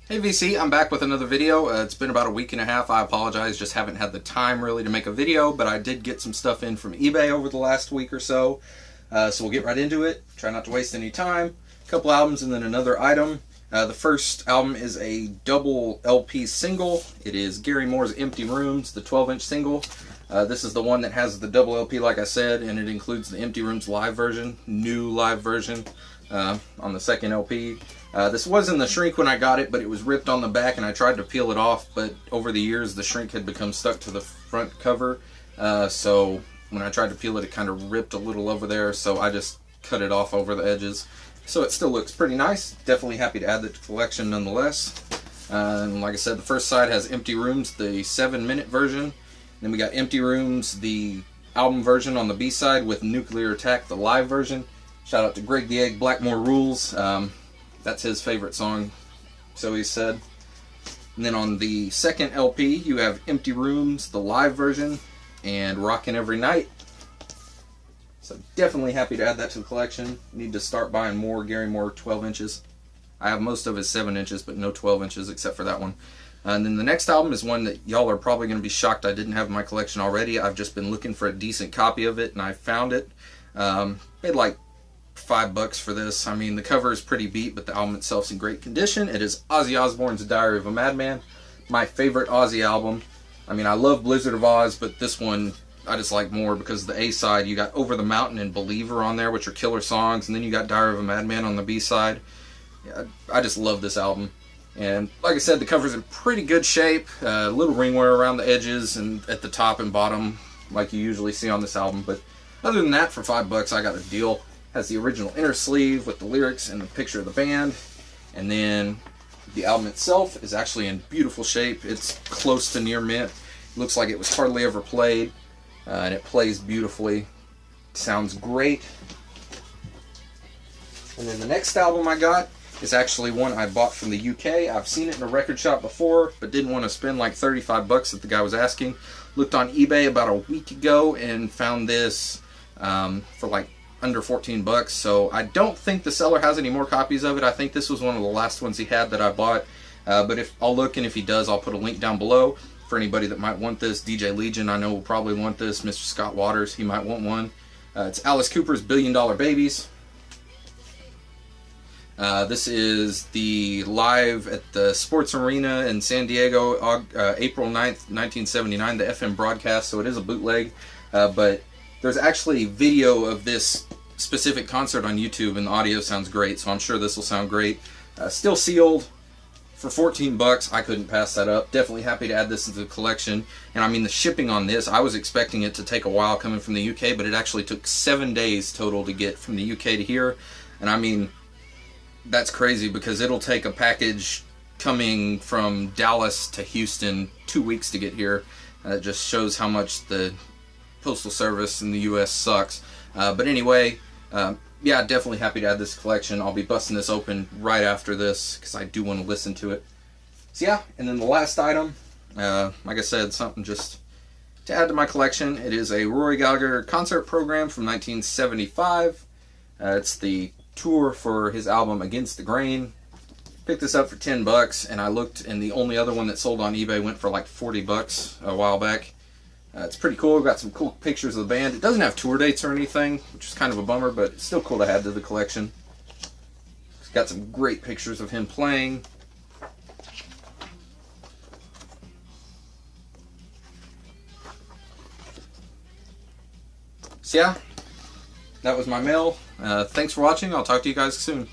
Hey VC, I'm back with another video. It's been about a week and a half. I apologize, just haven't had the time really to make a video, but I did get some stuff in from eBay over the last week or so. So we'll get right into it. Try not to waste any time. A couple albums and then another item. The first album is a double LP single. It is Gary Moore's Empty Rooms, the 12-inch single. This is the one that has the double LP like I said, and it includes the Empty Rooms live version, new live version on the second LP. This was in the shrink when I got it, but it was ripped on the back and I tried to peel it off, but over the years the shrink had become stuck to the front cover, so when I tried to peel it, it kind of ripped a little over there, so I just cut it off over the edges. So it still looks pretty nice. Definitely happy to add that to the collection nonetheless. And like I said, the first side has Empty Rooms, the 7-minute version. Then we got Empty Rooms, the album version on the B side with Nuclear Attack, the live version. Shout out to Greg the Egg, Blackmore Rules. That's his favorite song, so he said. And then on the second LP, you have Empty Rooms, the live version, and Rockin' Every Night. So definitely happy to add that to the collection. Need to start buying more Gary Moore 12 inches. I have most of his 7 inches, but no 12 inches except for that one. And then the next album is one that y'all are probably going to be shocked I didn't have in my collection already. I've just been looking for a decent copy of it, and I found it. Paid like $5 for this. I mean, the cover is pretty beat, but the album itself's in great condition. It is Ozzy Osbourne's Diary of a Madman, my favorite Ozzy album. I mean, I love Blizzard of Oz, but this one I just like more because the A side, you got Over the Mountain and Believer on there, which are killer songs, and then you got Diary of a Madman on the B side. Yeah, I just love this album. And like I said, the cover's in pretty good shape. A little ring wear around the edges and at the top and bottom, like you usually see on this album. But other than that, for $5, I got a deal. Has the original inner sleeve with the lyrics and the picture of the band. And then the album itself is actually in beautiful shape. It's close to near mint. It looks like it was hardly ever played. And it plays beautifully. Sounds great. And then the next album I got is actually one I bought from the UK. I've seen it in a record shop before, but didn't want to spend like $35 that the guy was asking. Looked on eBay about a week ago and found this for like under 14 bucks. So I don't think the seller has any more copies of it. I think this was one of the last ones he had that I bought. But if I'll look, and if he does, I'll put a link down below for anybody that might want this. DJ Legion, I know, will probably want this. Mr. Scott Waters, he might want one. It's Alice Cooper's $1 Billion Babies. This is the live at the Sports Arena in San Diego, April 9th, 1979, the FM broadcast, so it is a bootleg, but there's actually video of this specific concert on YouTube, and the audio sounds great, so I'm sure this will sound great. Still sealed for 14 bucks. I couldn't pass that up. Definitely happy to add this to the collection. And I mean, the shipping on this, I was expecting it to take a while coming from the UK, but it actually took 7 days total to get from the UK to here. And I mean, that's crazy because it'll take a package coming from Dallas to Houston 2 weeks to get here. It just shows how much the postal service in the US sucks. But anyway, yeah, definitely happy to add this collection. I'll be busting this open right after this because I do want to listen to it. So yeah, and then the last item, like I said, something just to add to my collection. It is a Rory Gallagher concert program from 1975. It's the tour for his album Against the Grain. Picked this up for 10 bucks, and I looked, and the only other one that sold on eBay went for like 40 bucks a while back. It's pretty cool. Got some cool pictures of the band. It doesn't have tour dates or anything, which is kind of a bummer, but it's still cool to add to the collection. It's got some great pictures of him playing. So yeah, that was my mail. Thanks for watching. I'll talk to you guys soon.